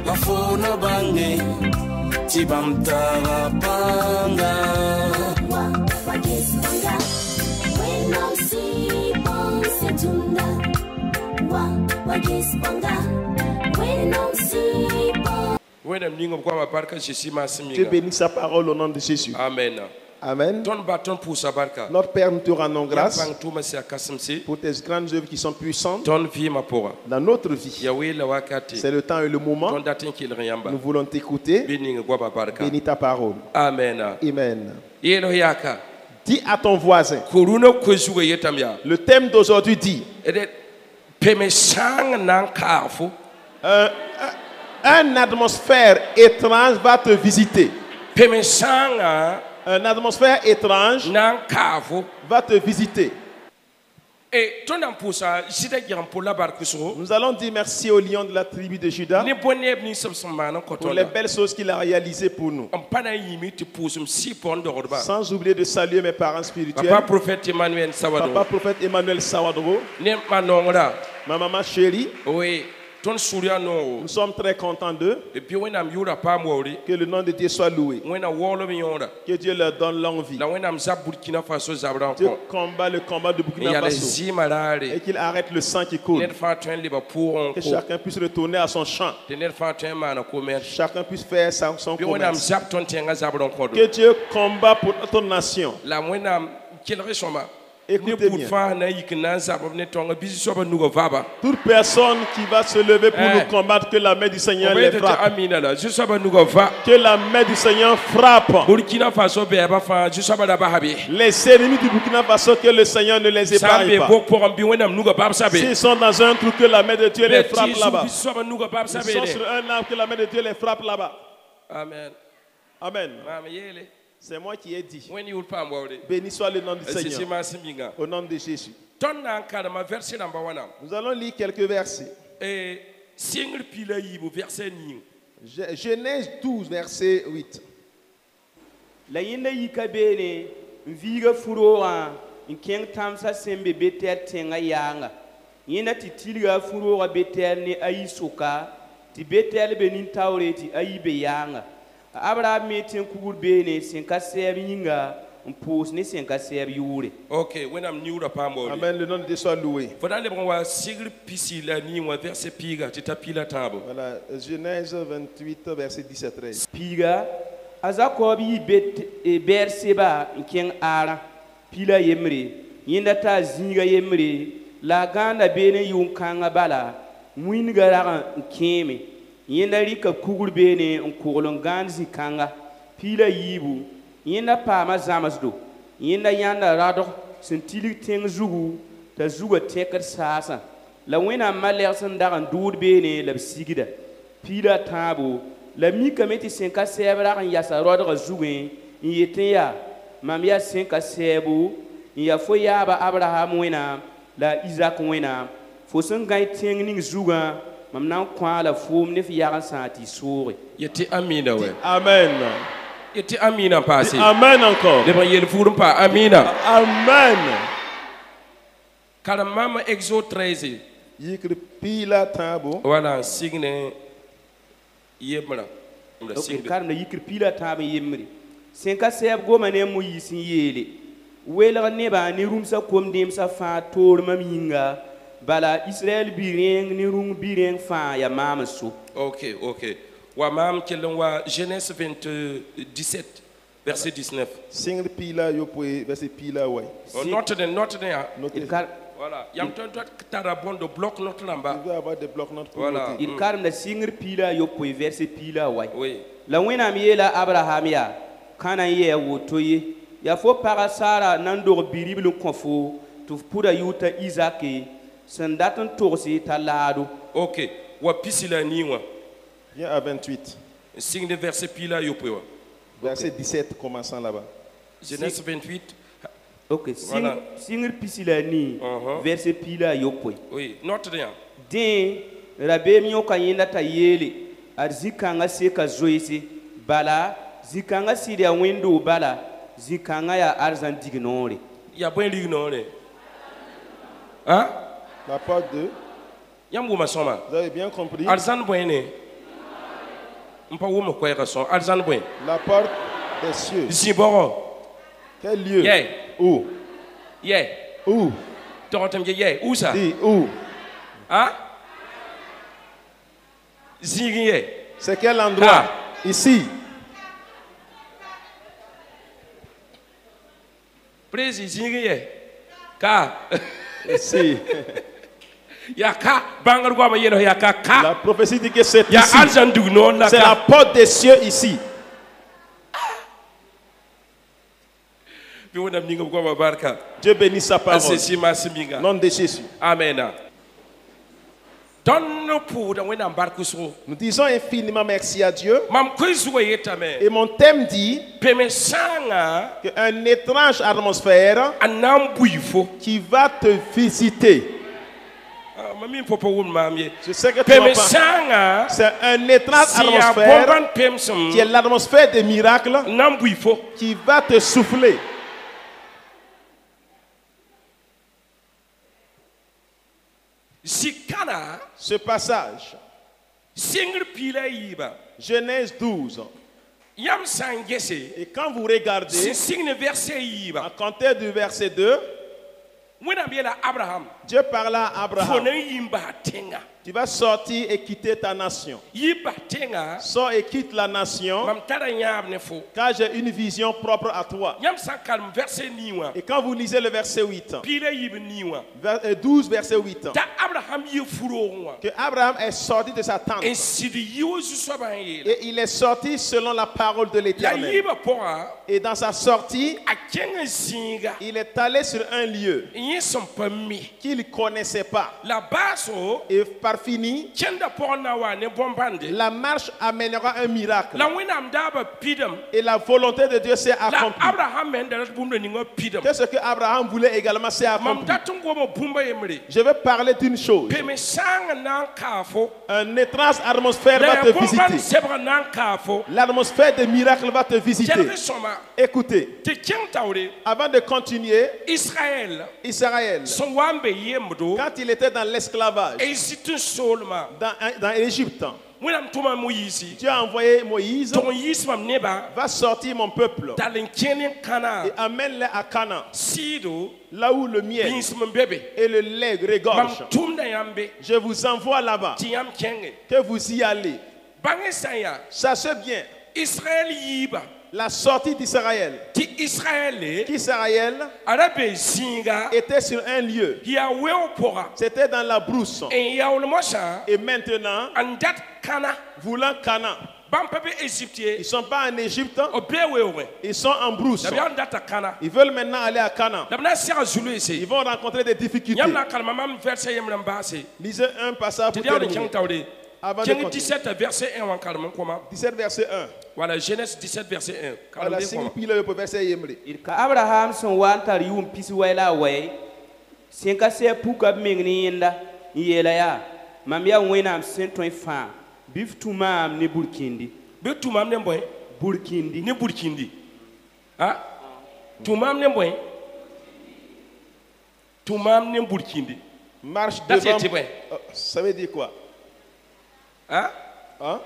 la fona bange tibam tarapanga wa gisbanga when I'm see bon setunda wa gisbanga when I'm see bon. Dieu bénit sa parole au nom de Jésus. Amen. Amen. Notre Père, nous te rendons grâce pour tes grandes œuvres qui sont puissantes dans notre vie. C'est le temps et le moment. Nous voulons t'écouter. Bénis ta parole. Amen. Amen. Dis à ton voisin. Le thème d'aujourd'hui dit une atmosphère étrange va te visiter. Une atmosphère étrange va te visiter. Nous allons dire merci au lion de la tribu de Juda pour les belles choses qu'il a réalisées pour nous. Sans oublier de saluer mes parents spirituels. Papa prophète Emmanuel Sawadro. Ma maman chérie. Oui. Nous sommes très contents d'eux. Que le nom de Dieu soit loué. Que Dieu leur donne l'envie. Dieu combat le combat de Burkina Faso. Et qu'il arrête le sang qui coule. Que chacun puisse retourner à son champ. Chacun puisse faire son commerce. Que Dieu combat pour notre nation. Écoutez bien. Toute personne qui va se lever pour nous combattre, que la main du Seigneur les frappe. Que la main du Seigneur frappe. Les ennemis du Burkina Faso, que le Seigneur ne les épargne pas. S'ils sont dans un trou, que la main de Dieu les frappe là-bas. S'ils sont sur un arbre, que la main de Dieu les frappe là-bas. Amen. Amen. C'est moi qui ai dit. Béni soit le nom du Seigneur. Au nom de Jésus. Nous allons lire quelques versets. Genèse 12, verset 8. La yinda yika bene viga furoa inkeng tamsa sembe beter tenga yanga. Yina titilga furoa beter ne ayisoka ti beter benin taureti ayibe yanga. Abraham metin kugur bene senka sevinga mpos ne senka seviure. Okay, when I'm new rapambo. Amen, le nom de Dieu soit loué. Voilà le bon wa sigre pisi la ni wa verset piga titapila tabo. Voilà, Genèse 28 verset 17 13. Piga azakobi berseba ken ara pila yemre yinda ta zinga yemre la ganda bene yunkanga bala muinga ra keme. Yenda rika kugur bene nkolon ganzi kanga pila yibu yenda pa mazamasdo yenda yanda rado sentili teng zugu ta zuga tekar sasa la wena malersan daran dur bene la sigida pila tabo la mika meti senka sebra kan yasa rodo zugu yeteya mamia senka sebu ya foya ba abraham wena la isaac wena fosun gai teng ning zuga. Amen. Yeti amina passé. Amen encore. Amen. Car maman exo 13. Yikri pila tabo. Voilà, signe yemra. Car na yikri pila tabo yemri. Senka seb goma ne mo yisin yele. Wela ne ba ni rumsa kom dem sa fa tor maminga. Bala Israël bireng ni rung bireng fa ya mama so. OK. Wa mam kelon wa Genèse 17 verset 19. Sing pila yo poe verset pila way. Not there. Voilà. Yam ton tarabon de bloc notre lamba. Il va avoir des blocs notre. Voilà. Il carme na sing pila yo poe verset pila way. Oui. La wena miela Abraham ya kana ye wotoye. Ya fo para Sara nando biriblu konfo to pura yuta Isaac. OK. Wa pisila niwa. Viens à 28. Signe de verset pila yopo. Verset 17 commençant là-bas. Genèse 28. OK. Signe pisila ni. Verset pila yopo. Oui, not there. Den rabemio kanyenda tayele. Arzikanga seka zoisi bala zikanga sidia wendo bala zikanga ya arzan dignore. Ya bon lignore. Hein? La porte de... Yamou ma soma. Vous avez bien compris? Alzan boyne. Mpa wo mo kwera son. Alzan boy. La porte des cieux. Ziboro. Quel lieu? Yeah. Où? Yeah. Où? Torotem yeah. Où ça? Dis où? Hein? Zigye. C'est quel endroit? Ici. Président Zigye. Ka. Ici. Yaka. Bangar gwa ma yeno yaka ka. La prophétie dit que c'est Ya ici. alzan du non la C'est la ka. porte des cieux ici. Bi wonam ninga gwa ma barka. Dieu bénit sa parole. Asesi ma siminga. Nom de Jésus. Amen. Donne pour dans un barque sur. Nous disons infiniment merci à Dieu. Mam kwezuwe yetame. Et mon thème dit Peme sanga qu'une étrange atmosphère anam buifo. qui va te visiter. Mami popo won mamie. Je sais que tu Peme m'entends. sanga C'est une étrange si a atmosphère bomban pemsum. qui est l'atmosphère des miracles Nam buifo. qui va te souffler. Sikana Ce passage, singr pila yiba. Genèse 12. Yam sangese. Et quand vous regardez, Si signe verset à yiba. compter du verset 2, Wena biela Abraham. Dieu parla à Abraham. Fone yimba tenga. Tu vas sortir et quitter ta nation. Yiba tenga. Sors et quitte la nation, Mam tara nyab ne fo. car j'ai une vision propre à toi. Yam sakalm verset niwa. Et quand vous lisez le verset 8, Pila yib niwa. 12, verset 8, Ta Abraham yi furo. que Abraham est sorti de sa tente En sidi yiwo zu soban yela. et il est sorti selon la parole de La l'Éternel. yiba pora. Et dans sa sortie, A kenga zinga. il est allé sur un lieu Yin son pami. qu'il ne connaissait pas. La baso. Et par fini, Kenda porna wa ne bombande. la marche amènera un miracle. La winam daba pidam. Et la volonté de Dieu s'est La accomplie. Abraham mendara bumle ningo pidam. Que ce que Abraham voulait également s'est Mam accompli. datungo mo bumba yemre. Je vais parler d'une chose. Peme sanga nan kafo. Une étrange atmosphère va La te bomban visiter. sebra nan kafo. L'atmosphère des miracles va te visiter. Kelve soma. Écoutez, Te ken tawre. avant de continuer, Israël. Israël, Son wambe yemdo. quand il était dans l'esclavage, Et situn solma. dans l'Égypte, Winam tuma Moïse. Dieu a envoyé Moïse, Ton yismam neba. va sortir mon peuple Dalen kenen kana. et amène-les à Canaan, Sido. là où le miel Binsmam bebe. et le lait Mam regorgent. tumda yambe. Je vous envoie là-bas, Tiyam kenge. que vous y allez. Bange saya. Sachez bien, Israël yiba. la sortie d'Israël, Ti Israël. qu'Israël Arabe zinga. était sur un lieu, Ya weo pora. c'était dans la brousse. En ya ulmosa. Et maintenant, Andat kana. voulant Canaan, Bampabe ils Égyptien. ne sont pas en Égypte, Obewewe. ils sont en brousse. Dabia ndata kana. Ils veulent maintenant aller à Canaan. Dabna sera zulu Ils ese. vont rencontrer des difficultés. Yamna kalma mam verset yemram base. Lisez un passage pour Tidia on terminer. keng tawde. Avant de Keng continuer. 17 verset 1 wan kalma koma. 17 verset 1. Voilà Genèse 17 verset 1. Voilà, Kalma 5 koma. piles pour verset Yemri. Il ka Abraham son wan tar yum pisi wayla way. Sen ka se puka mengni yenda yela ya. Mam ya wenam sen toy fa. Bif tumam ne burkindi. Be tumam ne boy. Burkindi. Ni burkindi. Ah? Tumam ne boy. Tumam ne burkindi. Marche That's devant. it, ouais. Ça veut dire quoi? Hein? Hein?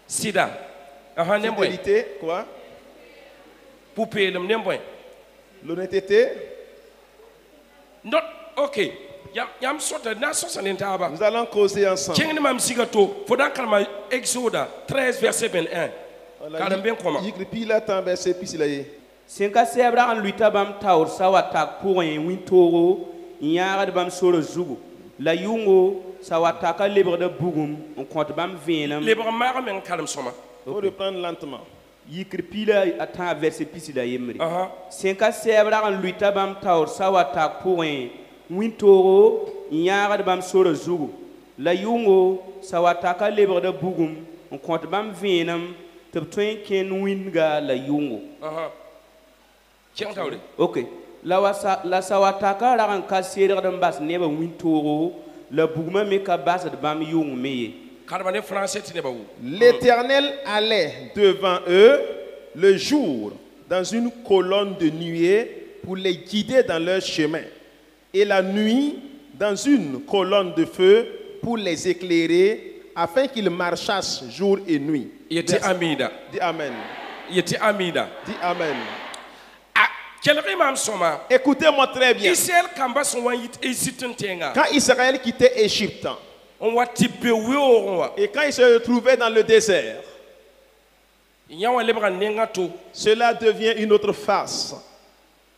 Sida. Aha ne boy. Fidélité, quoi? Poupée le ne boy. L'honnêteté. Not okay. Yam sota na sosa nentaba. Nous allons causer ensemble. Keng ne mam sigato. Fodan kalma Exode 13 verset 21. Kalam ben koma. Yikri pila tan verset pisi la ye. Sen ka se Abraham luita bam taur sawa tak pour un wintoro. Nyara de bam solo zugu. La yungo sawa taka libre de bugum. On compte bam venam. Lebra mara men kalam soma. Il faut reprendre lentement. Yikri pila atan verset pisi da yemri. Aha. Sen ka se Abraham luita bam taur sawa tak pour un wintoro. Nyara de bam solo zugu. La yungo sawa taka libre de bugum. On compte bam venam. Tep twen ken winga la yungo. Aha. Keng tawde. Ok. La sawataka ragan ka seder dan bas neba wintoro la bugma me ka bas de bam yung meye. Kalma ne français tine ba wu. L'Éternel allait devant eux le jour dans une colonne de nuée pour les guider dans leur chemin. Et la nuit dans une colonne de feu pour les éclairer, afin qu'ils marchassent jour et nuit. Yeti amida. Dis Amen. Yeti amida. Dis Amen. Ah, quelqu'un m'a soma. Écoutez-moi très bien. Israël kamba son wa yit tenga. Quand Israël quittait Égypte, On wa tipe wo. et quand il se trouvait dans le désert, Yawa lebra nenga to. cela devient une autre face.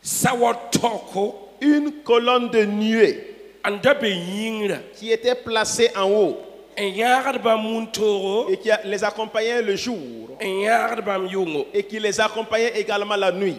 Sawa toko. Une colonne de nuée Anda be yingra. qui était placée en haut En yagar ba muntoro. et qui les accompagnait le jour En yagar ba myongo. et qui les accompagnait également la nuit.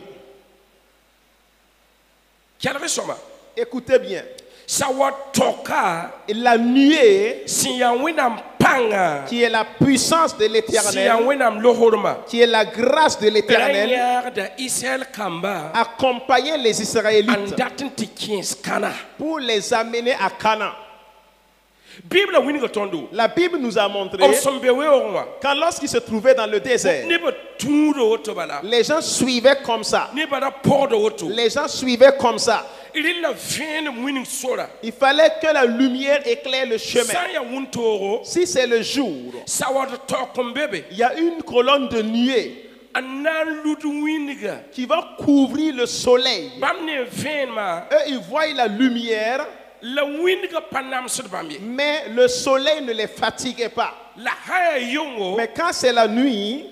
Quelqu'un soma. Écoutez bien. Sawa toka. Et la nuée, Si ya winam panga. qui est la puissance de Si ya l'Éternel, winam lohorma. qui est la grâce de l'Éternel, Yar da Israël kamba. accompagnait les Israélites Andatin tikins kana. pour les amener à Canaan. Bible wini ko tondo. La Bible nous a montré On sombe we orwa. quand lorsqu'ils se trouvaient dans le désert, Ne ba tundo oto bala. les gens suivaient comme ça. Ne ba da pordo oto. Les gens suivaient comme ça. Il la fin wini sora. Il fallait que la lumière éclaire le chemin. Sa ya wuntoro. Si c'est le jour, Sawa de tokom bebe. il y a une colonne de nuée Anan ludu winiga. qui va couvrir le soleil. Bam ne fin ma. Eux, ils voient la lumière, La winiga panam sud bambi. mais le soleil ne les fatiguait pas. La haya yongo. Mais quand c'est la nuit,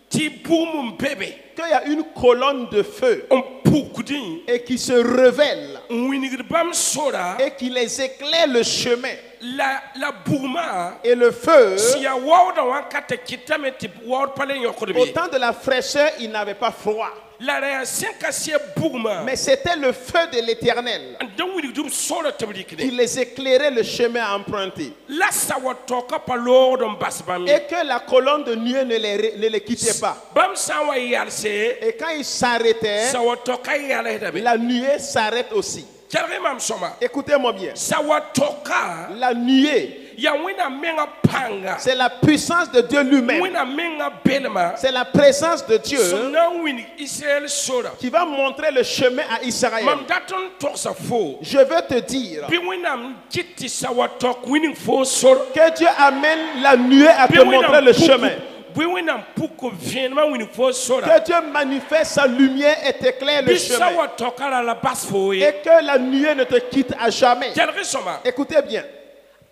Ti boum bebe. qu'il y a une colonne de feu On poukudin. et qui se révèle Winiga bam sora. et qui les éclaire le chemin. La bouma. Et le feu, Si ya waw da wan kata kitame ti waw pale yokodo au bi. temps de la fraîcheur, il n'avait pas froid. La rea senka sie bouma. Mais c'était le feu de l'Éternel Dan wini dum sora tabdi qui kide. les éclairait le chemin à emprunter. La sawa toka pa lordon basbami. Et que la colonne de nuée ne les quittait pas. Bam sawa yalse. Et quand ils s'arrêtaient, Sawa toka yale dabe. la nuée s'arrête aussi. Kelre mam soma. Écoutez-moi bien. Sawa toka. La nuée, Ya wina menga panga. c'est la puissance de Dieu lui-même. Wina menga belma. C'est la présence de Dieu So na wini Israel sora. qui va montrer le chemin à Israël. Mam daton toksa fo. Je veux te dire Bi wina kiti sawa tok winning fo sora. que Dieu amène la nuée à te montrer le chemin. Bi wina puko vienma winning fo sora. Que Dieu manifeste sa lumière et t'éclaire le Bi chemin. sawa tokala la bas fo ye. Et que la nuée ne te quitte à jamais. Kelre soma. Écoutez bien.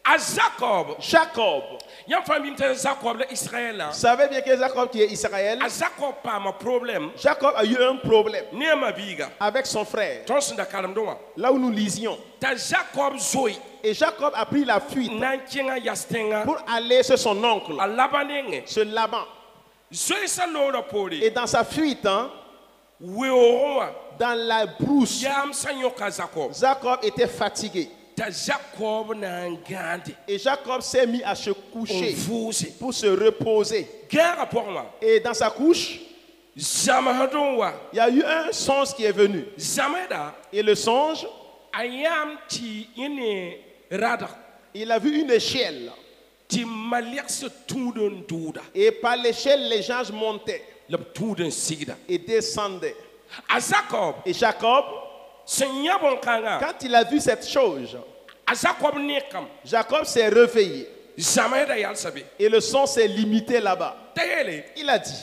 A Jacob. Jacob. Yan famille te Jacob le Israël là. Vous savez bien que Jacob qui est Israël, A Jacob pas ma problème. Jacob a eu un problème Ne ma biga. avec son frère. Tonsin da kalam doa. Là où nous lisions. Ta Jacob zoi. Et Jacob a pris la fuite Nan kinga yastenga. pour aller chez son oncle, A labanenge. chez Laban. Zoi sa lora poli. Et dans sa fuite, Weoroa. dans la brousse, Yam sanyoka Jacob. Jacob était fatigué. Ta Jacob na ngande. Et Jacob s'est mis à se coucher Vuse. pour se reposer. Gara pour moi. Et dans sa couche, Zamahadonwa. il y a eu un songe qui est venu. Zameda. Et le songe, Ayam ti ine rada. il a vu une échelle. Ti maliak tudon douda. Et par l'échelle, les gens montaient Le tudon sigda. et descendaient. A Jacob. Et Jacob, Senyabon kanga. quand il a vu cette chose, A Jacob nekam. Jacob s'est réveillé. Zameda yal sabi. Et le son s'est limité là-bas. Tayele. Il a dit,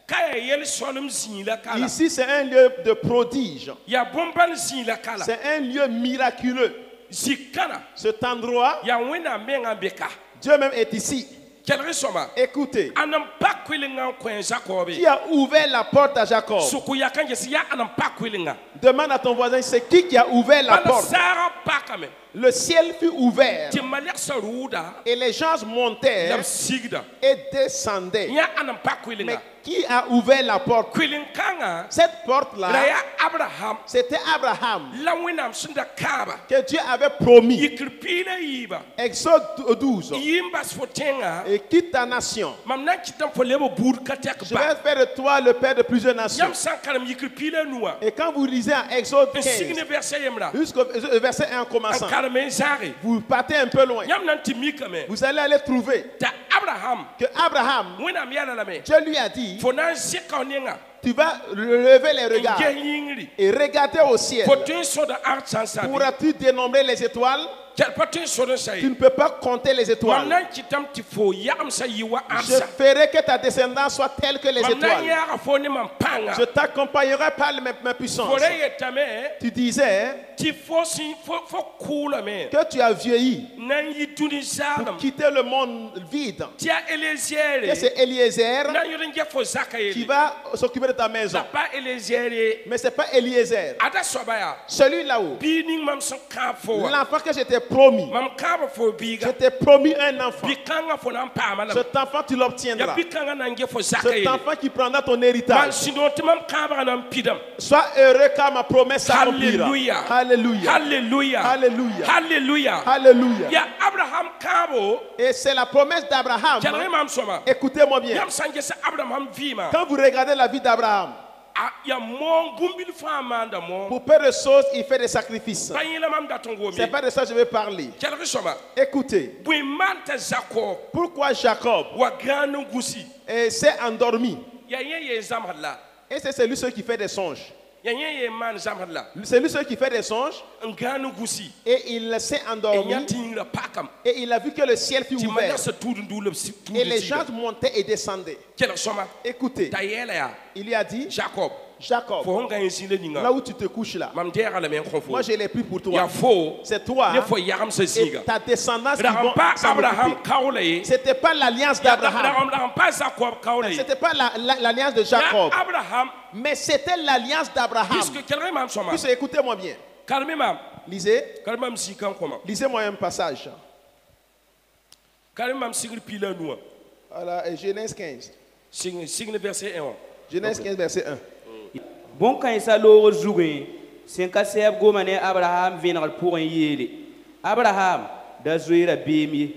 Kaya yel solum zila kala. ici c'est un lieu de prodige. Ya bomban zila kala. C'est un lieu miraculeux. Zikana. Cet endroit, Ya wena menga beka. Dieu même est ici. Kelre soma. Écoutez, Anam pakwilinga kwen Jacob. qui a ouvert la porte à Jacob? Suku ya kanje siya anam pakwilinga. Demande à ton voisin, c'est qui a ouvert la Ana porte? Sarah pakame. Le ciel fut ouvert Ti maliak saruda. et les gens montèrent Lam sigda. et descendaient. Ya anam Mais pakwilinga. qui a ouvert la porte? Kwilinkanga. Cette porte-là, Raya Abraham. c'était Abraham La winam sunda kaba. que Dieu avait promis. Yikirpila yiba. Exode 12. Yimbas fotenga. Et quitte ta nation. Mamna kitam folebo bour katek Je ba. vais faire de toi le père de plusieurs nations. Yam sankaram yikirpila nuwa. Et quand vous lisez en Exode 15, Signe verset yemra. jusqu'au verset 1 en commençant, Ankarame zari. vous partez un peu loin. Yam nanti mikame. Vous allez aller trouver Ta Abraham. que Abraham, Winam yala lame. Dieu lui a dit Fonan zikaonenga. tu vas lever les regards nge yingri et regarder au ciel. fo tin so da art sansa bi Pourras-tu dénombrer les étoiles? quel patin so da Tu sai ne peux pas compter les étoiles. nan kitam ti fo yam sa yiwa Je arsa ferai que ta descendance soit telle que les nan étoiles. ya fo ni man panga Je t'accompagnerai par ma puissance. fo re yetame Tu disais ti fo si fo kula me que tu as vieilli nan yi duni pour zanam quitter le monde vide. tia Que eleziere c'est Eliezer nan yorin je fo qui zakayeli va s'occuper de ta maison. la pas eleziere Mais ce n'est pas Eliezer. ada sobaya Celui là-haut. bi ning mam son ka fo L'enfant que je t'ai promis. mam ka fo Je biga t'ai promis un enfant. bi kanga fo nan pa mala Cet enfant, tu ya l'obtiendras. bi kanga nan je fo Cet zakayeli enfant qui prendra ton man héritage. sinon ti mam ka ba nan pidam Sois heureux car ma promesse s'accomplira. Alléluia. Alléluia. Alléluia. Alléluia. Alléluia. Alléluia. Ya Abraham kabo Et c'est la promesse d'Abraham. jalre mam soma Écoutez-moi bien. yam sanje sa Abraham vima Quand vous regardez la vie d'Abraham, ya mon gumbil fama nda mo pour peu de choses, il fait des sacrifices. kanyela mam datongo C'est mi pas de ça que je vais parler. jalre soma Écoutez, bui manta Jacob pourquoi Jacob wa ganu gusi s'est endormi. ya ye zamhalla Et c'est celui qui fait des songes. ya ye man zamhalla C'est lui qui fait des songes nganu gusi et il s'est e endormi nyatinga pakam et il a vu que le ciel fut ti ouvert manya sa tudu ndule et les gens montaient et descendaient. jalre soma Écoutez, tayela ya il lui a dit, Jacob Jacob, fo honga yensile ninga là où tu te couches là, mam dera la men khofo moi je l'ai pris pour ya toi. fo C'est toi ne fo yam sa et siga ta descendance qui Raham vont pa s'en Abraham occuper. kaulaye C'était pas l'alliance d'Abraham. Raham pa Jacob kaulaye C'était pas l'alliance de Jacob. ya Abraham Mais c'était l'alliance d'Abraham. puisque quelqu'un m'a soma Puisque écoutez-moi bien. kalme mam Lisez. kalme mam sikan koma Lisez-moi un passage. kalme mam sigri pila noa Voilà, Genèse 15. signe verset 1 Genèse 15, verset 1. Bon kan sa loor zugẽ sẽn ka sɛɛb goma ne Abraham vẽnegr pʋgẽ yeele Abraham da zoeera beem ye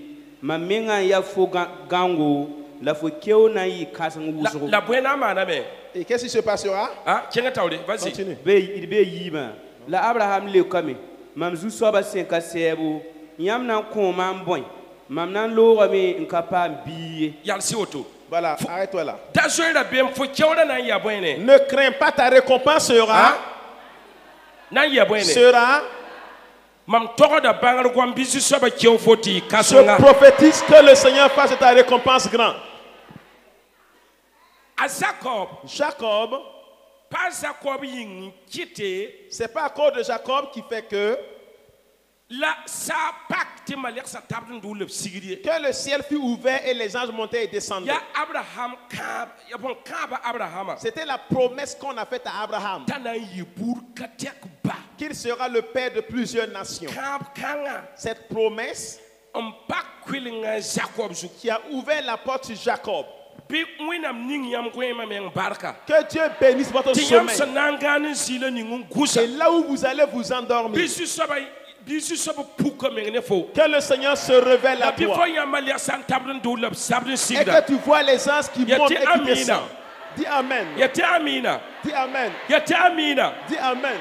mam mengã n ya fo gãngo la fo keo na n yɩ kãseng wʋsgo la buena mana me Et qu'est-ce qui se passera? ah kenga tawde vas-y Continue. d bee yiimã la Abraham leokame mam zu-soabã sẽn ka sɛɛbo yãmb na n kõ mam bõe mam na n loogame n ka paam bii ye yal si woto Voilà, arrête-toi là. ta zoira bem fo kewda nan ya boyne Ne crains pas, ta récompense sera. nan ya boyne Sera. mam togo da bangar gom bisu soba kew foti Je kasonga prophétise que le Seigneur fasse de ta récompense grande. a Jacob Jacob, pas Jacob yin kite c'est pas à cause de Jacob qui fait que sa pacte malek sa tabdun duleb sigiri le ciel fut ouvert et les anges montaient et descendaient. ya Abraham kab ya bon kaba Abraham C'était la promesse qu'on a faite à Abraham, tana yibur katek ba qu'il sera le père de plusieurs nations. kab kanga Cette promesse on pak kwilinga Jacob zu qui a ouvert la porte sur Jacob. bi winam ning yam kwema men barka Que Dieu bénisse votre ti yam sommeil. sanangane zile ningun gusa Et là où vous allez vous endormir, bisu soba puka mengne fo que le Seigneur se révèle à la bi toi. fo yam malek san tabdun duleb sabdun Et sigda que tu vois les anges qui Yati montent et qui amina. descendent. Dis Amen. yati amina Dis Amen. yati amina Dis Amen.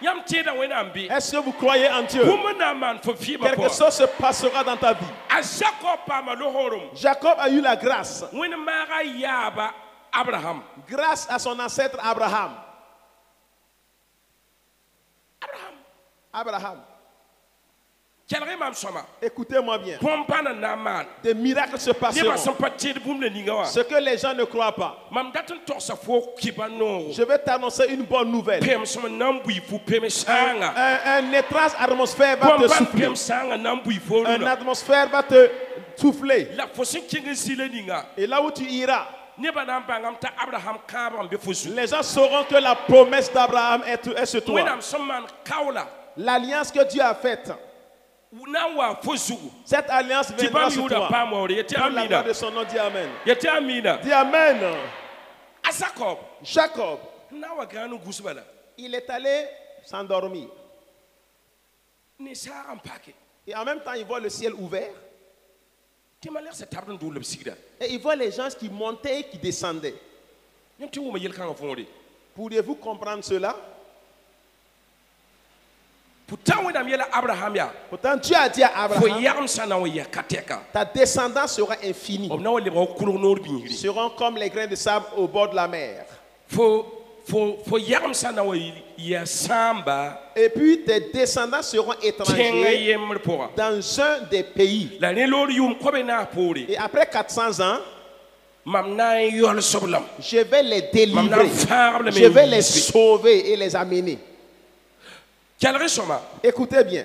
yam tida wenam bi Est-ce que vous croyez en Dieu? bumna man fo fiba Quelque po chose se passera dans ta vie. a Jacob pa malohorum Jacob a eu la grâce, wẽn maaga yaaba Abraham grâce à son ancêtre Abraham. Abraham. kelgẽ mam sõma Écoutez-moi bien. põm-pãna na n maan Des miracles se nebã passeront. sẽn pa tẽed bũmb la ninga wã Ce que les gens ne croient pas. mam dat n togsa fo kɩba noogo Je vais t'annoncer une bonne nouvelle. pemsem n na n bui fu peme sãanga Un étrange atmosphère va te põm-pãn souffler. pem sãanga na n bui fo Une rũna atmosphère va te souffler. la fo sẽn kẽng n zɩla ninga Et là où tu iras, nebã na n bãngame t'a Abraham kãabg n be fo zu les gens sauront que la promesse d'Abraham est sur toi. wẽnnaam sẽn maan kaola L'alliance que Dieu a faite, na n wa fo zugu cette alliance tɩ viendra bãmb sur yʋʋda toi. paam waoore yetɩ Pour la gloire amina de son nom, dis Amen. yetɩ amina Dis Amen. a Jacob Jacob, n na n wa gãag n gus bala il est allé s'endormir. ne saag n pake Et en même temps, il voit le ciel ouvert. tɩ malɛg sẽn tabd n dʋʋlb sigda Et il voit les gens qui montaient et qui descendaient. yãmb tɩ wʋma yel-kãngã võore Pourriez-vous comprendre cela? pourtant wẽnnaam yɛla Abraham yaa Pourtant, Dieu a dit à fo Abraham, yagem sã na n wa yɛ ka tɛka ta descendance sera infinie. b na wa lebga wa kulg noor bĩigri Seront comme les grains de sable au bord de la mer. Faut yam sana wa ya samba Et puis tes descendants seront étrangers yemre pora. dans un des pays. La ne lor yum ko be na pore. Et après 400 ans, Mam na yol soblam. je vais les délivrer. Mam Je vais les sauver et les amener. Quel soma Écoutez bien.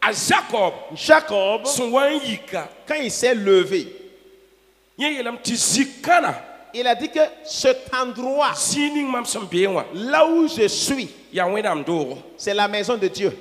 a Jacob Jacob, son wan yika. quand il s'est levé, Yelam ti zikana. il a dit que cet endroit, Sining mam som bewa. là où je suis, Ya wenam doro. c'est la maison de Dieu.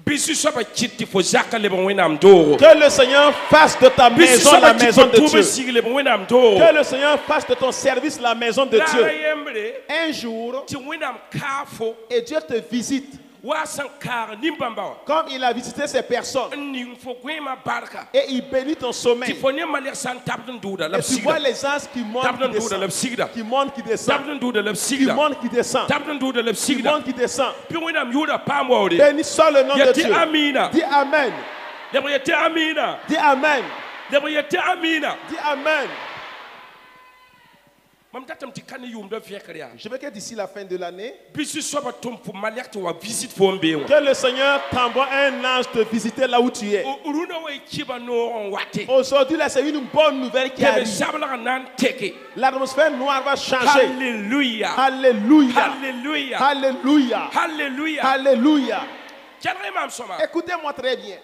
Bisu soba kiti fo Jaka le bon wenam doro. Que le Seigneur fasse de ta Bisu maison soba la maison de Dieu. Dieu. Le bon wenam doro. Que le Seigneur fasse de ton service la maison de La Dieu. yembre Un jour, ti wenam kafo et Dieu te visite, wa sankar nimbamba. comme il a visité ces personnes, Ning fo gwema barka. et il bénit ton Ti sommeil. fo ne maler san tabdun duda la Et tu vois sigda. les anges qui montent, Tabdun qui duda la descendent, sigda. qui montent, qui descendent, Tabdun duda la qui sigda. montent, qui descendent, Tabdun duda la qui sigda. montent, qui descendent. Puis wenam yuda pamwore. Bénis soit le nom de Yati Dieu. amina. Dis Amen. Debo yati amina. Dis Amen. Debo yati amina. Dis Amen. Mam datam ti kan yum do fiekria. Je veux que d'ici la fin de l'année, Bisu soba tum pour maliak to wa visite fo mbewa. que le Seigneur t'envoie un ange te visiter là où tu es. Uruna we kiba no on wate. Aujourd'hui, là, c'est une bonne nouvelle qui Kebe arrive. sabla nan teke. L'atmosphère noire va changer. Alléluia. Alléluia. Alléluia. Alléluia. Alléluia. Alléluia. Quel mam soma. Écoutez-moi très bien.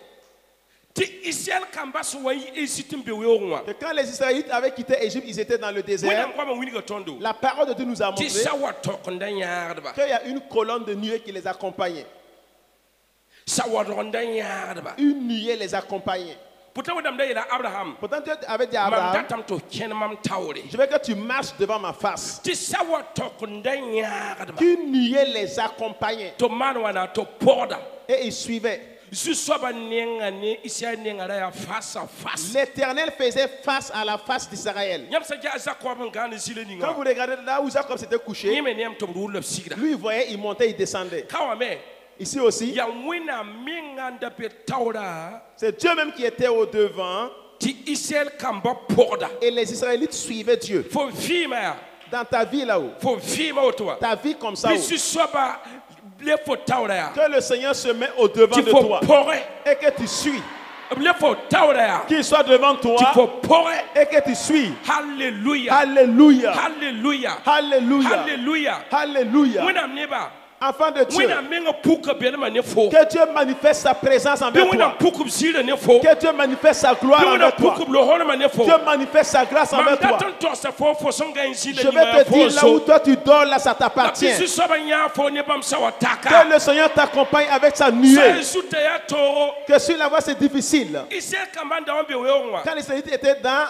Ti Israël kamba so wa isitim be we onwa. Que quand les Israélites avaient quitté Égypte, ils étaient dans le désert. Wenam kwa ma winiga tondo. La parole de Dieu nous a montré Ti sawa tokonda yardba. qu'il y a une colonne de nuée qui les accompagnait. Sawa ronda yardba. Une nuée les accompagnait. Pourtant wadam da ila Abraham. Pourtant, Dieu avait dit à Mam Abraham, datam to ken mam tawre. je veux que tu marches devant ma face. Ti sawa tokonda yardba. Qu'une nuée les accompagnait. To manwana to porda. Et ils suivaient. Su soba nenga ne Israël nenga da ya face à face. L'Éternel faisait face à la face d'Israël. Nyam sa ja Jacob ngane zile ninga. Quand vous regardez là où Jacob s'était couché, Yeme nem to rule sigra. lui il voyait, il montait, il descendait. Kawame Ici aussi, ya wina minganda pe tawra c'est Dieu même qui était au devant ti Israël kamba porda. et les Israélites suivaient Dieu. Fo fima Dans ta vie là-haut, fo fima otwa. ta vie comme ça, Bisu soba le fo tawra ya. que le Seigneur se met au devant Ti de fo toi porre. et que tu suis. Le fo tawra ya. Qu'il soit devant Ti toi fo porre. et que tu suis. Alléluia. Alléluia. Alléluia. Alléluia. Alléluia. Alléluia. Wina neba. Enfant de Dieu, Wina menga puka belma ne fo. que Dieu manifeste sa présence envers Wina toi. puku zile ne fo. Que Dieu manifeste sa gloire Wina envers toi. puku lo holma ne fo. Dieu manifeste sa grâce envers toi. Mamdaton to sa fo fo songa insile Je vais te dire là où toi tu dors, là ça t'appartient. Bisu soba nya fo ne bam sawa taka. Que le Seigneur t'accompagne avec sa nuée. Sa sute ya toro. Que sur la voie c'est difficile. Israël kambanda ombe weonwa. Quand les Israélites étaient dans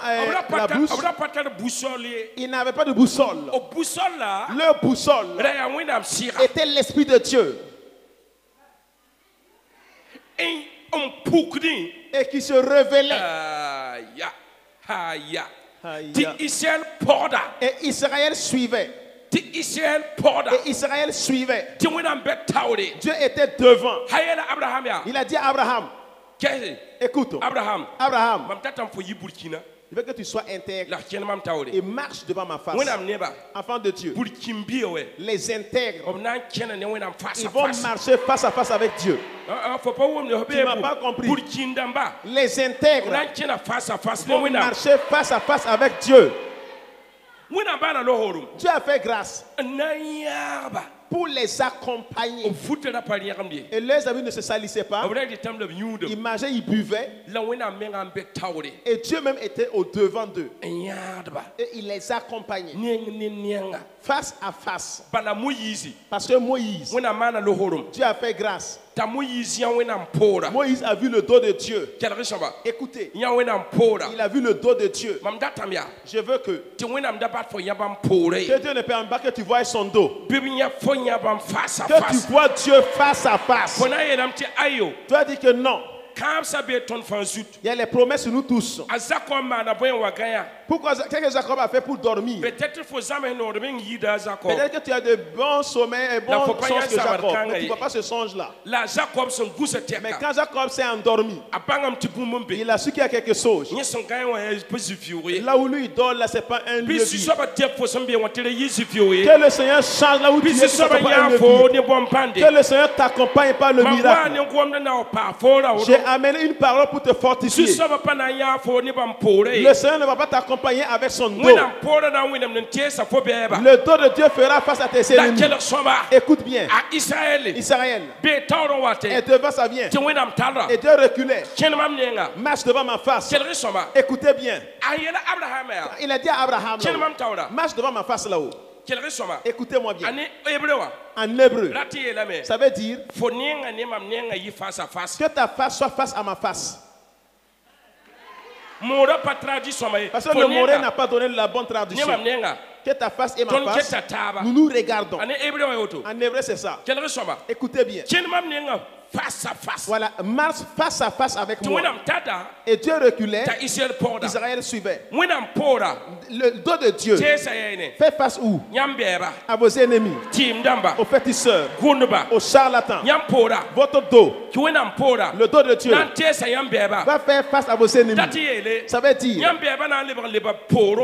la bouche, Abra pata boussole. ils n'avaient pas de boussole. Au boussole là. Leur boussole Raya wina sira. était l'Esprit de Dieu. Et on pukni. Et qui se révélait. Ya. Haya. Aïe. Ti Israël porda. Et Israël suivait. Ti Israël porda. Et Israël suivait. Ti wina bet tawre. Dieu était devant. Hayela Abraham ya. Il a dit à Abraham, Kese. écoute, Abraham. Abraham, Mam tatam fo yi Burkina. je veux que tu sois intègre La ken mam tawre. et marche devant ma face. Wina neba. Enfant de Dieu, Burkimbi we. les intègres, Om nan ken ne wina face ils à vont face. marcher face à face avec Dieu. Faut pas wom ne Tu m'as pas compris. Burkindamba. Les intègres Nan ken face à face ne vont wina. marcher face à face avec Dieu. Wina bana lo horum. Dieu a fait grâce Nayaba. pour les accompagner. O futera pali yakamdi. Et leurs amis ne se salissaient pas. Obra di tam le nyudo. Ils mangeaient, ils buvaient. La wina menga mbe tawre. Et Dieu même était au devant d'eux. Nyadba. Et il les accompagnait Nenga. face à face. Bana Moïse. Parce que Moïse, Wina mana lo horum. Dieu a fait grâce. Ta Moïse ya wina mpora. Moïse a vu le dos de Dieu. Quel richamba. Écoutez, Ya wina mpora. il a vu le dos de Dieu. Mam datam ya. Je veux que Ti wina mdabat fo yabam pore. Dieu ne permette pas que tu vois son dos. Bibi nya fo yabam face à Que tu face. vois Dieu face à face. Fona yelam ti ayo. Tu as dit que non. Il y a les promesses sur nous tous. Azako mana boy wa ganya. Pourquoi qu'est-ce que Jacob a fait pour dormir? Peut-être faut jamais nous dormir yida Jacob. Peut-être que tu as de bons sommeils et bons songes que Jacob. Mais tu ne vois pas ce songe-là. La Jacob son goût Mais quand Jacob s'est endormi, il a su qu'il y a quelque chose. Là où lui il dort, là, ce n'est pas un lieu vide. Que le Seigneur change là où tu es, que ce soit pas un lieu vide. Que le Seigneur t'accompagne par le miracle. J'ai amené une parole pour te fortifier. Le Seigneur ne va pas t'accompagner avec son dos. Le dos de Dieu fera face à tes ennemis. Écoute bien. Israël est devant sa vient. Et Dieu reculait. Marche devant ma face. Écoutez bien. Il a dit à Abraham, marche devant ma face là-haut. Écoutez-moi bien. En hébreu, ça veut dire que ta face soit face à ma face. Parce que le Moré n'a pas donné la bonne traduction. Que ta face et ma face, nous nous regardons. En hébreu, c'est ça. Écoutez bien. Face à face. Voilà, marche face à face avec moi. Et Dieu reculait, Israël suivait. Le dos de Dieu fait face où? À vos ennemis, aux féticheurs, aux charlatans. Votre dos, le dos de Dieu, va faire face à vos ennemis. Ça veut dire,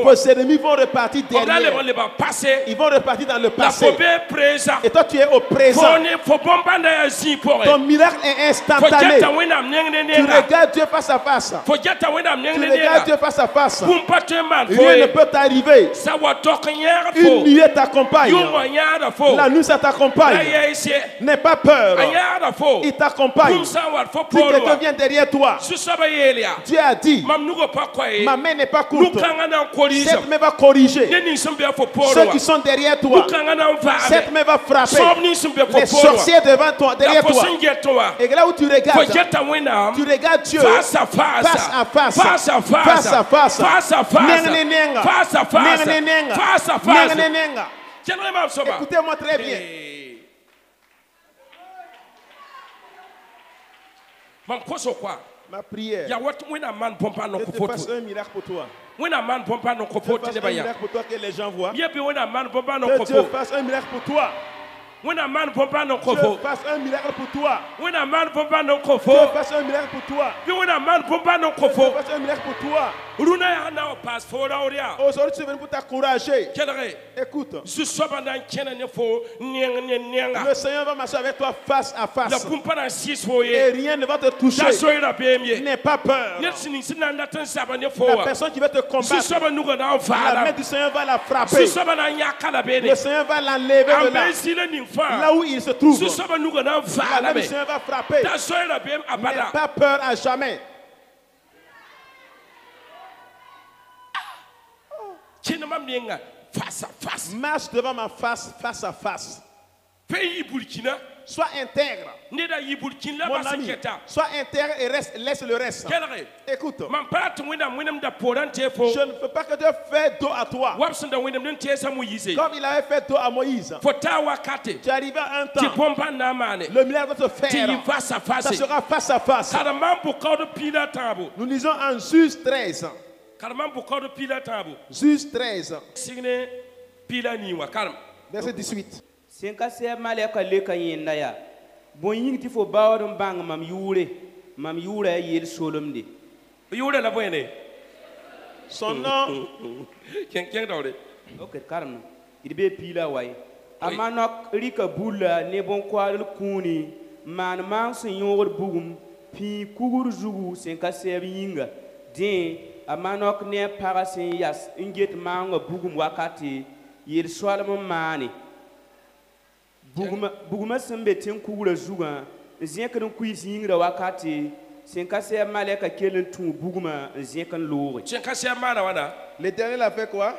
vos ennemis vont repartir derrière. Ils vont repartir dans le passé. Et toi, tu es au présent. Ton miracle est instantané. Tu regardes Dieu face à face. Tu regardes Dieu face à face. Rien ne peut t'arriver. Une nuit t'accompagne. La nuit ça t'accompagne. N'aie pas peur. Il t'accompagne. Si quelqu'un vient derrière toi, Dieu a dit, ma main n'est pas courte. Cette main va corriger. Ceux qui sont derrière toi, cette main va frapper. Les sorciers devant toi, derrière toi. Et là où tu regardes Dieu face à face, face à face, face à face, face à face. Écoutez-moi très bien. Ma prière, que tu fasses un miracle pour toi. Que tu fasses un miracle pour toi, que les gens voient. Que Dieu fasse un miracle pour toi. Dieu fasse un miracle pour toi. Dieu fasse un miracle pour toi. Dieu fasse un miracle pour toi. Aujourd'hui, tu es venu pour t'encourager. Écoute. Le Seigneur va marcher avec toi face à face. Et rien ne va te toucher. N'aie pas peur. La personne qui va te combattre, la main du Seigneur va la frapper. Le Seigneur va l'enlever de là. Là où il se trouve, la main du Seigneur va frapper. N'aie pas peur à jamais. Face à face. Marche devant ma face, face à face. Sois intègre. Mon ami, sois intègre et laisse le reste. Écoute. Je ne veux pas que Dieu fasse dos à toi. Comme il avait fait dos à Moïse. Tu arrives à un temps. Le miracle va se faire. Ça sera face à face. Nous lisons en Juge 13. Juge 13. Verset 18. Senka se maleka leka yenda ya bon yingti fo bawdum bang mam yure yel solomde yure la boyene son nom ken dawde ok karam idbe pila way amanok rika bula ne bon kwal kuni man sin yor bugum pi kugur zugu senka se yinga din amanok ne parasin yas inget manga bugum wakati yel solomon mani Buguma sembe ten kugura zuga zienkan kuis yingra wakati senkase maleka kelen tu buguma zienkan loure senkase mana wana l'Éternel a fait quoi?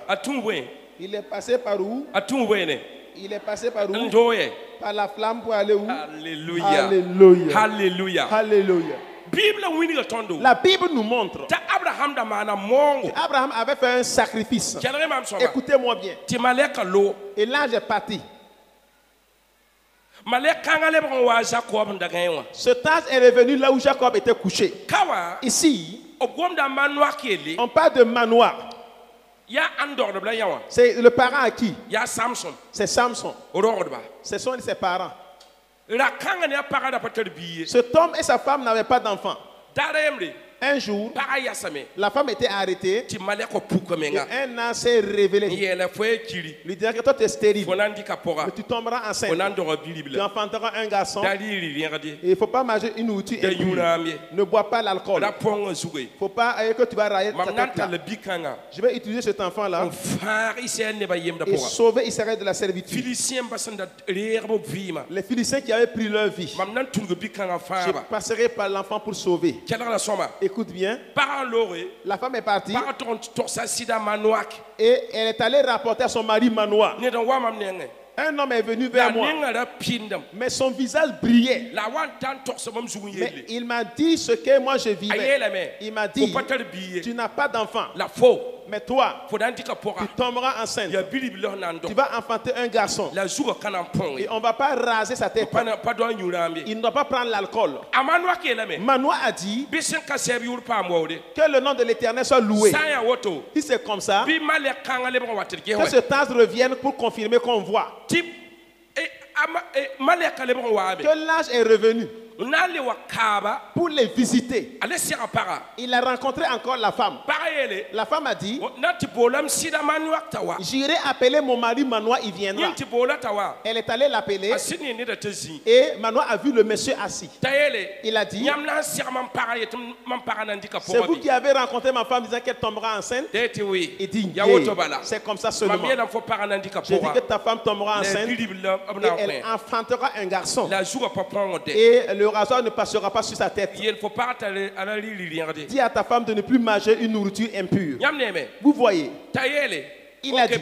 Il est passé par où? Il est passé par où? Par la flamme pour aller où? Alléluia. Alléluia. Alléluia. Alléluia. La Bible nous montre qu'Abraham avait fait un sacrifice. Écoutez-moi bien. Et l'ange est parti. Ce tas est revenu là où Jacob était couché. Ici, on parle de manoir. C'est le parent à qui? C'est Samson. Ce sont ses parents. Cet homme et sa femme n'avaient pas d'enfant. Un jour, la femme était arrêtée et un an s'est révélé. Lui disant que toi tu es stérile, mais tu tomberas enceinte. Tu enfanteras un garçon. Il ne faut pas manger une nourriture impure. Ne bois pas l'alcool. Il ne faut pas que tu vas railler ta tête là. Je vais utiliser cet enfant-là et sauver Israël de la servitude. Les Philistins qui avaient pris leur vie, je passerai par l'enfant pour sauver. Écoute bien, la femme est partie et elle est allée rapporter à son mari Manoah. Un homme est venu vers moi, mais son visage brillait. Mais il m'a dit ce que moi je vivais. Il m'a dit, tu n'as pas d'enfant. Mais toi, tu tomberas enceinte. Tu vas enfanter un garçon. Et on ne va pas raser sa tête. Il ne doit pas prendre l'alcool. Manoah a dit que le nom de l'Éternel soit loué. Si c'est comme ça, que ce temps revienne pour confirmer qu'on voit. Que l'âge est revenu pour les visiter. Il a rencontré encore la femme. La femme a dit, j'irai appeler mon mari Manoah, il viendra. Elle est allée l'appeler et Manoah a vu le monsieur assis. Il a dit, c'est vous qui avez rencontré ma femme disant qu'elle tombera enceinte? Il dit, c'est comme ça seulement. J'ai dit que ta femme tombera enceinte et elle enfantera un garçon. Et le rasoir ne passera pas sur sa tête. Dis à ta femme de ne plus manger une nourriture impure. Vous voyez, il a dit,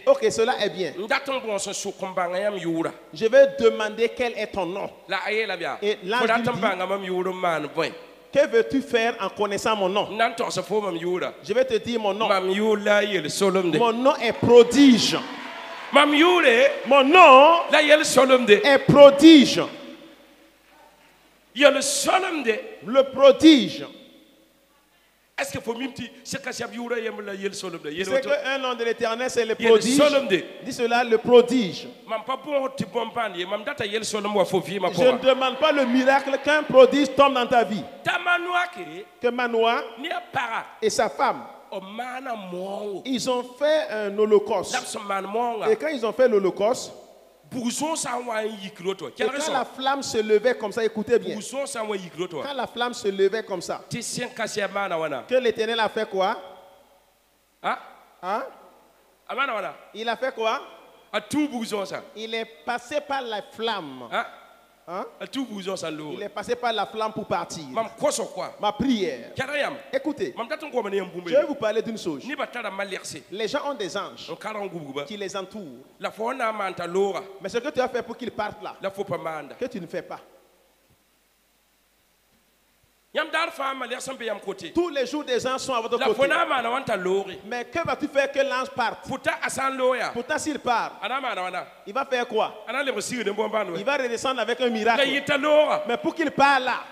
ok, cela est bien. Je vais demander quel est ton nom. Et l'ange lui dit, que veux-tu faire en connaissant mon nom? Je vais te dire mon nom. Mon nom est prodige. Mon nom est prodige. Le prodige. Est-ce que faut c'est qu'un nom de l'Éternel c'est le prodige? Dis cela, le prodige. Je ne demande pas le miracle qu'un prodige tombe dans ta vie. Que Manoah et sa femme, ils ont fait un holocauste. Et quand ils ont fait l'holocauste, et quand la flamme se levait comme ça, écoutez bien. Quand la flamme se levait comme ça, que l'Éternel a fait quoi? Il a fait quoi? Il est passé par la flamme. Il est passé par la flamme pour partir. Ma prière. Écoutez, je vais vous parler d'une chose. Les gens ont des anges qui les entourent. Mais ce que tu as fait pour qu'ils partent là, que tu ne fais pas. Tous les jours des anges sont à votre côté. Mais que vas-tu faire que l'ange parte? Pourtant s'il part, il va faire quoi? Il va redescendre avec un miracle. Mais pour qu'il parte là,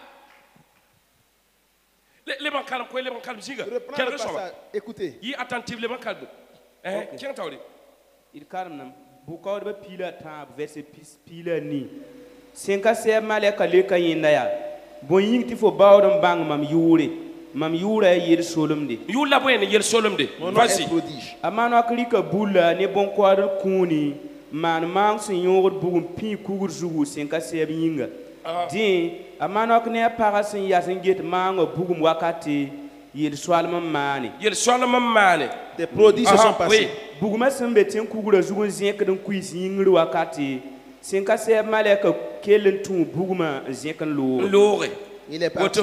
reprends le passage. Écoutez. Il calme. Beaucoup de pila tab verset pila ni. Senka se maleka leka yindaya. Bon ying ti fo bawdam bang mam yure yir solomde yula boyen yir solomde vas-y amano aklika bulla ne bon kwadar kuni man mang sin yor bugum pi kugur zugu senka seb yinga din amano akne para sin yasin get mang bugum wakati yir swalman mane des prodiges se sont passés. Buguma sembe tin kugur zugu zenk den kuis yingri wakati senka seb maleka kelen tu buguma zenkan lore. Il est parti.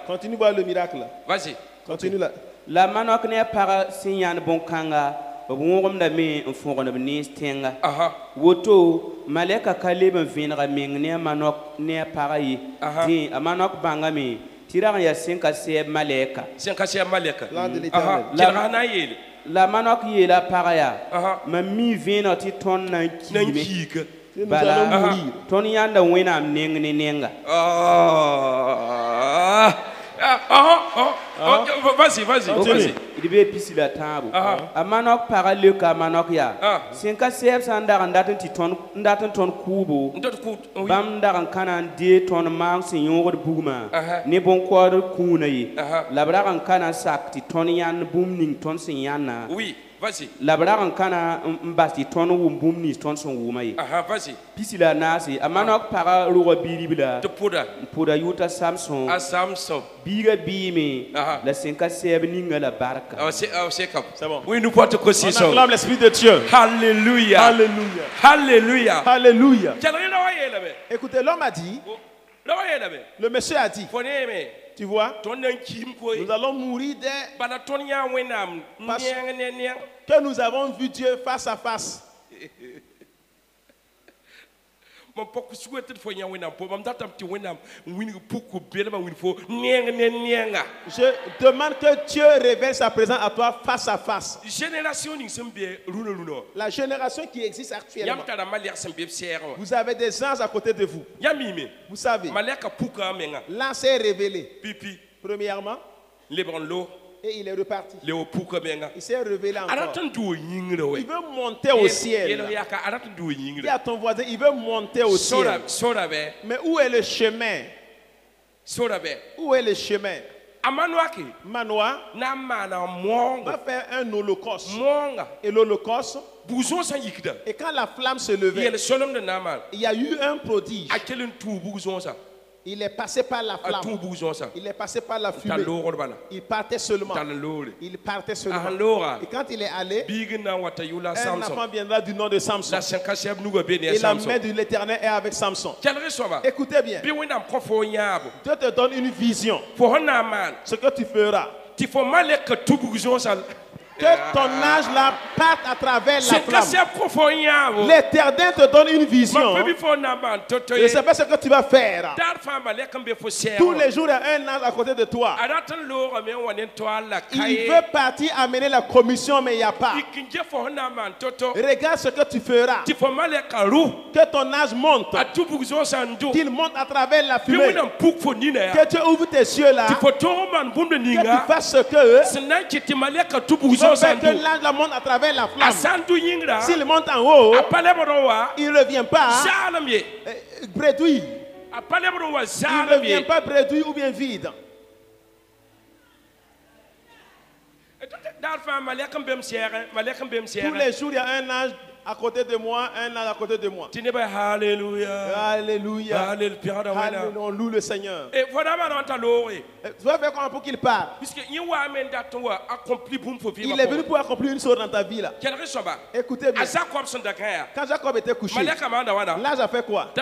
Continue voir le miracle. Vas-y. Continue là. La manok ne para sinyan bon kanga ngom da me fongona ni stenga woto maleka kalebe vinra meng ne manok ne para yi din amanok banga me tira ya senka se maleka l'an de l'Éternel. La manok yi la para ya ma mi vina ti ton na ki nous allons mourir. Ton yanda wena neng nenga. Vas-y. Il devait pisser la table. Amanok parale ka manok ya. Sinka seb sanda ndaten ti ton ndaten ton kubo. Bam ndaran kanan de ton mang sinyor bugma. Ne bon kwar kuna yi. Labraran kanan sak ti ton yan bumning ton sinyana. Oui. Vas-y. Labraran kana mbasti ton wumbum ni ton son wumai. Vas-y. Pisila nasi amanok para ruwa biribila. De Poda yuta Samson. Samson. Biga bimi. La sinka seb ninga la baraka. C'est bon. Oui, nous portons aussi ça. On acclame l'Esprit de Dieu. Alléluia. Alléluia. Alléluia. Alléluia. Écoutez, l'homme a dit, le monsieur a dit, tu vois, nous allons mourir parce que nous avons vu Dieu face à face. Je demande que Dieu révèle sa présence à toi face à face. La génération qui existe actuellement, vous avez des anges à côté de vous. Vous savez, l'ange s'est révélé. Premièrement, et il est reparti. Il s'est révélé encore. Il veut monter au ciel. Dis à ton voisin, il veut monter au ciel. Mais où est le chemin? Où est le chemin? Manoah va faire un holocauste. Et l'holocauste, et quand la flamme se levait, il y a eu un prodige. Il est passé par la flamme. Il est passé par la fumée. Il partait seulement. Il partait seulement. Et quand il est allé, un enfant viendra du nom de Samson. Et la main de l'Éternel est avec Samson. Écoutez bien. Dieu te donne une vision. Ce que tu feras. Que ton âge là parte à travers la flamme. L'Éternel te donne une vision. Et c'est pas ce que tu vas faire. Tous les jours, il y a un âge à côté de toi. Il veut partir amener la commission, mais il n'y a pas. Regarde ce que tu feras. Que ton âge monte. Qu'il monte à travers la fumée. Que tu ouvres tes yeux là. Que tu fasses ce que que l'ange la monte à travers la flamme. S'il monte en haut, il ne revient pas bredouille. Il ne revient pas bredouille ou bien vide. Tous les jours, il y a un ange à côté de moi, un ange à côté de moi. Alléluia. Alléluia. Alléluia. On loue le Seigneur. Tu vas faire comment pour qu'il parle? Il est venu pour accomplir une chose dans ta vie là. Écoutez bien. Quand Jacob était couché, l'ange a fait quoi?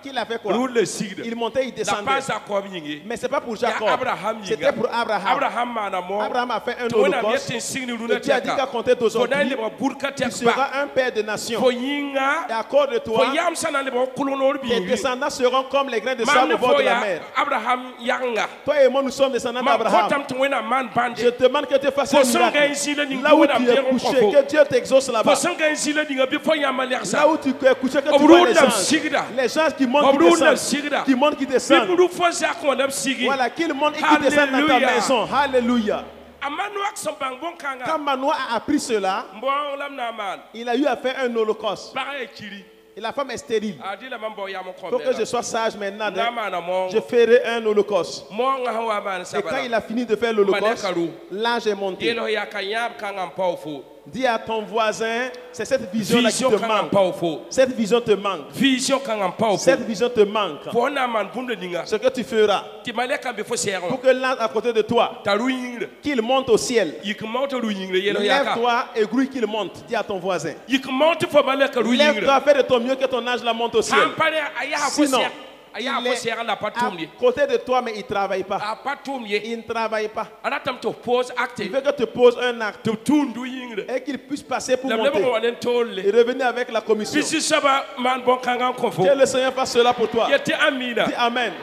Qu'il a fait quoi? Il montait, il descendait. Mais ce n'est pas pour Jacob. C'était pour Abraham. Abraham a fait un holocauste. Et tu as dit qu'à compter d'aujourd'hui, tu seras un père de nations. Et à cause de toi, tes descendants seront comme les grains de sable au bord de la mer. Toi et moi, nous sommes descendants d'Abraham. Je te demande que tu fasses un miracle. Là où tu es couché, que Dieu t'exauce là-bas. Là où tu es couché, que tu vois les gens qui montent, qui descendent. Voilà, qu'ils montent et qui descendent dans ta maison. Alléluia. Quand Manoah a appris cela, il a eu à faire un holocauste. Et la femme est stérile. Il faut que je sois sage maintenant. Je ferai un holocauste. Et quand il a fini de faire l'holocauste, l'ange est monté. Dis à ton voisin, c'est cette vision-là qui te manque. Cette vision te manque. Cette vision te manque. Ce que tu feras pour que l'ange à côté de toi, qu'il monte au ciel. Lève-toi et grouille qu'il monte. Dis à ton voisin. Lève-toi, fais de ton mieux que ton ange la monte au ciel. Sinon, il est à côté de toi, mais il ne travaille pas. Il ne travaille pas. Il veut que tu poses un acte et qu'il puisse passer pour monter et revenir avec la commission. Que le Seigneur fasse cela pour toi. Dis Amen. Dis Amen.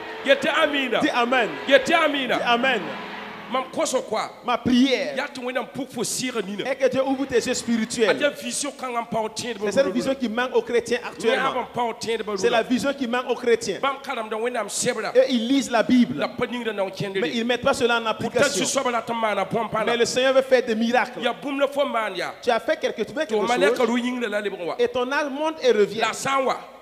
Dis Amen. Dis Amen. Ma prière est que Dieu ouvre tes yeux spirituels. C'est cette vision qui manque aux chrétiens actuellement. C'est la vision qui manque aux chrétiens. Et ils lisent la Bible, mais ils ne mettent pas cela en application. Mais le Seigneur veut faire des miracles. Tu as fait quelque chose et ton âme monte et revient.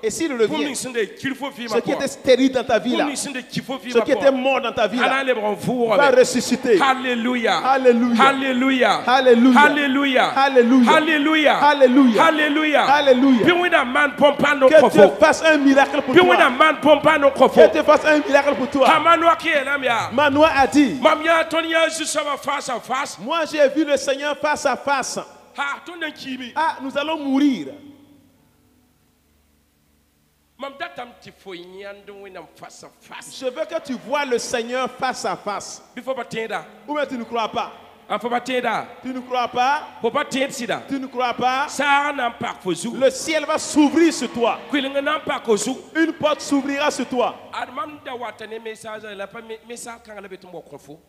Et s'il revient, ce qui était stérile dans ta vie là, ce qui était mort dans ta vie là, va ressusciter. Alléluia. Alléluia. Alléluia. Alléluia. Alléluia. Alléluia. Alléluia. Alléluia. Alléluia. Alléluia. Que Dieu fasse un miracle pour toi. Que Dieu fasse un miracle pour toi. Manoa a dit, moi j'ai vu le Seigneur face à face. Ah, nous allons mourir. Je veux que tu vois le Seigneur face à face. Ou bien tu ne crois pas? Tu ne crois pas? Tu ne crois pas? Le ciel va s'ouvrir sur toi. Une porte s'ouvrira sur toi.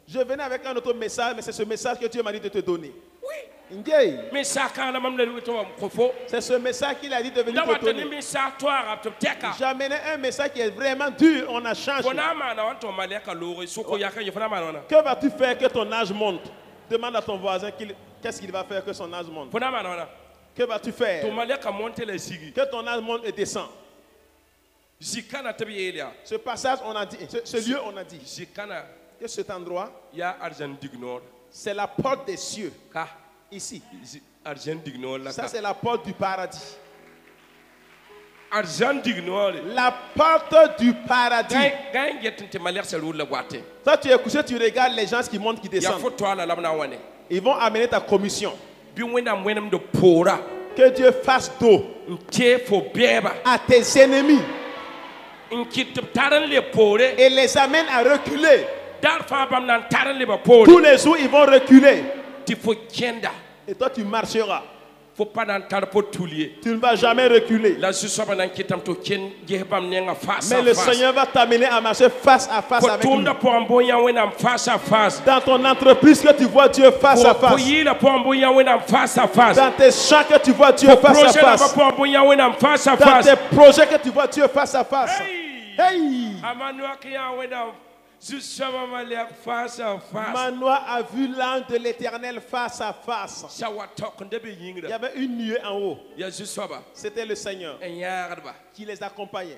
Je venais avec un autre message, mais c'est ce message que Dieu m'a dit de te donner. Oui. C'est ce message qu'il a dit de venir te donner. J'amenais un message qui est vraiment dur. On a changé. Que vas-tu faire que ton âge monte? Demande à ton voisin qu'est-ce qu'il va faire que son âge monte. Que vas-tu faire que ton âge monte et descend? Ce passage, on a dit, ce lieu, on a dit que cet endroit, c'est la porte des cieux. Ici. Ça, c'est la porte du paradis. La porte du paradis. Toi, tu es couché, tu regardes les gens qui montent, qui descendent. Ils vont amener ta commission. Que Dieu fasse d'eau à tes ennemis et les amène à reculer. Tous les jours, ils vont reculer. Et toi, tu marcheras. Tu ne vas jamais reculer. Mais le Seigneur va t'amener à marcher face à face avec lui. Dans ton entreprise que tu vois Dieu face à face. Dans tes champs que tu vois Dieu face à face. Dans tes projets que tu vois Dieu face à face. Hey! Manoa a vu l'ange de l'Éternel face à face. Il y avait une nuée en haut. C'était le Seigneur qui les accompagnait.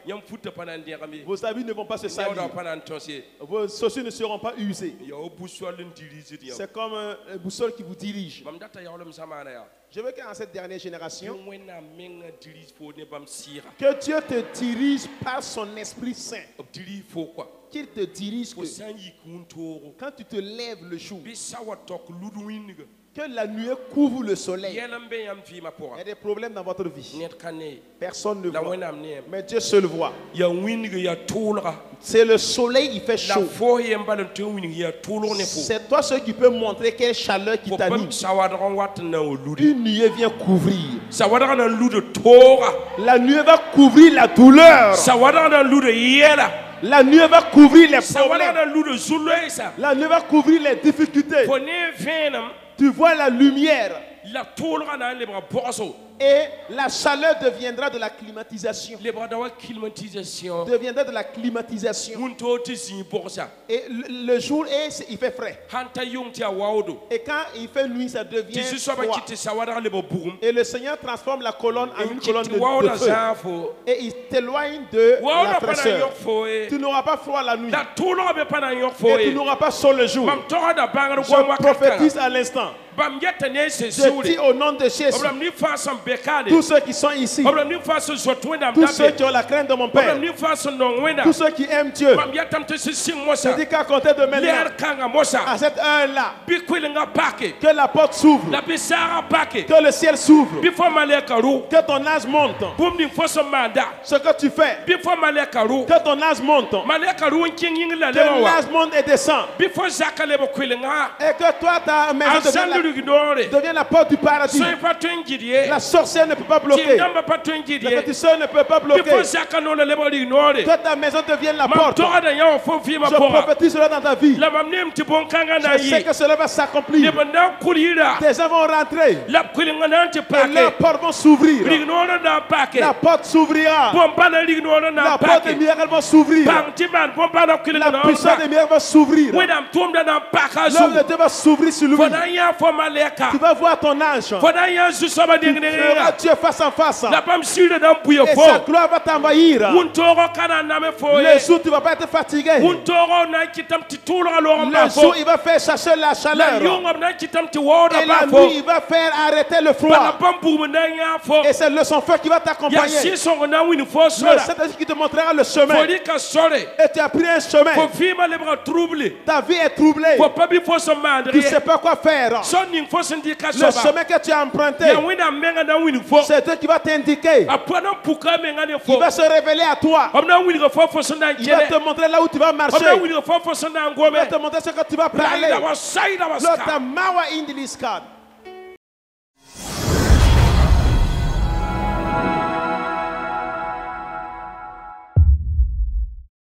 Vos habits ne vont pas se salir. Vos chaussures ne seront pas usées. C'est comme un boussole qui vous dirige. Je veux qu'en cette dernière génération, que Dieu te dirige par son Esprit Saint. Qu'il te dirige quand tu te lèves le jour, que la nuée couvre le soleil. Il y a des problèmes dans votre vie. Personne ne voit. Mais Dieu seul voit. C'est le soleil, il fait chaud. C'est toi seul qui peux montrer quelle chaleur qui t'anime. Une nuée vient couvrir. La nuée va couvrir la douleur. La nuée va couvrir les problèmes. La nuée va couvrir les difficultés. Tu vois la lumière. Et la chaleur deviendra de la climatisation. Deviendra de la climatisation. Et le jour, il fait frais. Et quand il fait nuit, ça devient froid. Et le Seigneur transforme la colonne en une colonne de feu. Et il t'éloigne de la fraîcheur. Tu n'auras pas froid la nuit. Et tu n'auras pas chaud le jour. Je prophétise à l'instant. Je dis au nom de Jésus, tous ceux qui sont ici, tous ceux qui ont la crainte de mon Père, tous ceux qui aiment Dieu, je dis qu'à compter de maintenant, à cette heure-là, que la porte s'ouvre, que le ciel s'ouvre, que ton âge monte. Ce que tu fais, que ton âge monte, que l'âge monte et descend, et que toi, ta maison devient la porte du paradis. La sorcière ne peut pas bloquer. Le féticheur ne peut pas bloquer. Que ta maison devienne la porte. Je prophétise cela dans ta vie. Je sais que cela va s'accomplir. Tes gens vont rentrer. Et leurs portes vont s'ouvrir. La porte s'ouvrira. La porte des miracles va s'ouvrir. La puissance des miracles va s'ouvrir. L'homme de Dieu va s'ouvrir sur lui. Tu vas voir ton ange. Tu verras Dieu face en face. Et sa gloire va t'envahir. Le jour, tu ne vas pas être fatigué. Le jour, il va faire chercher la chaleur. Et la nuit, il va faire arrêter le froid. Et c'est le son feu qui va t'accompagner. Le Saint-Esprit qui te montrera le chemin. Et tu as pris un chemin. Ta vie est troublée. Tu ne sais pas quoi faire. Le chemin que tu as emprunté, c'est Dieu qui va t'indiquer. Il va se révéler à toi. Il va te montrer là où tu vas marcher. Il va te montrer ce que tu vas parler.